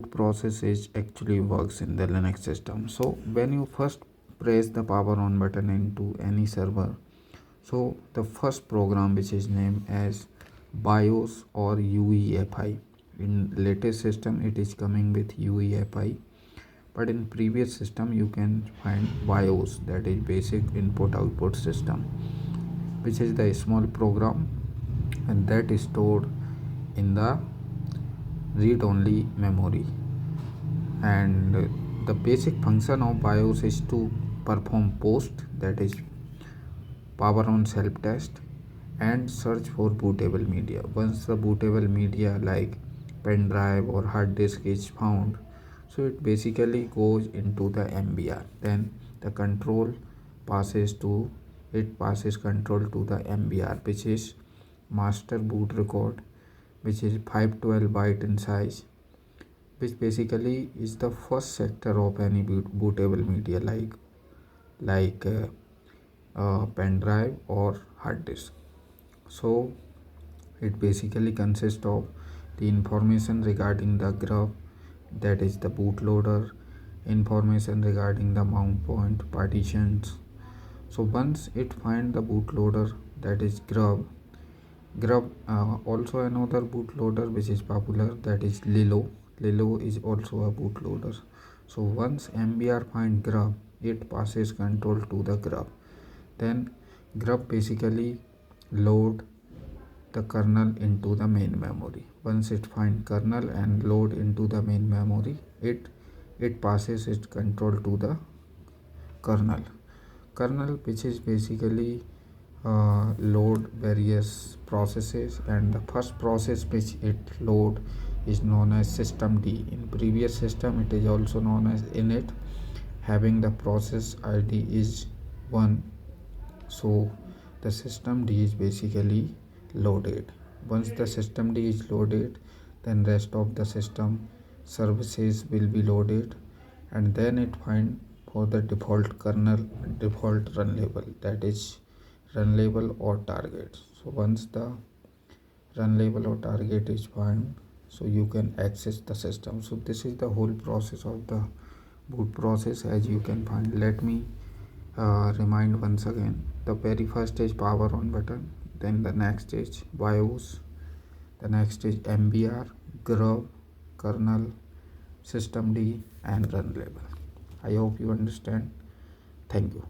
process is actually works in the Linux system. So when you first press the power on button into any server, so the first program which is named as BIOS or UEFI. In latest system it is coming with UEFI, but in previous system you can find BIOS, that is basic input output system, which is the small program and that is stored in the read only memory. And the basic function of BIOS is to perform post, that is power on self test, and search for bootable media. Once the bootable media like pen drive or hard disk is found, so it basically goes into the MBR. Then the control passes to passes control to the MBR, which is master boot record, which is 512 byte in size, which basically is the first sector of any bootable media like pen drive or hard disk. So it basically consists of the information regarding the grub, that is the bootloader, information regarding the mount point partitions. So once it find the bootloader, that is grub, also another bootloader which is popular, that is Lilo is also a bootloader. So once MBR find grub, it passes control to the grub. Then grub basically load the kernel into the main memory. Once it find kernel and load into the main memory, it passes its control to the kernel, which is basically load various processes, and the first process which it load is known as system D. In previous system it is also known as init, having the process ID is 1. So the system D is basically loaded. Once the system D is loaded, then rest of the system services will be loaded, and then it find for the default kernel default run label, that is run label or target. So once the run label or target is found, so you can access the system. So this is the whole process of the boot process, as you can find. Let me remind once again. The very first is power on button, then the next is BIOS, the next is MBR, grub, kernel, system D, and run label. I hope you understand. Thank you.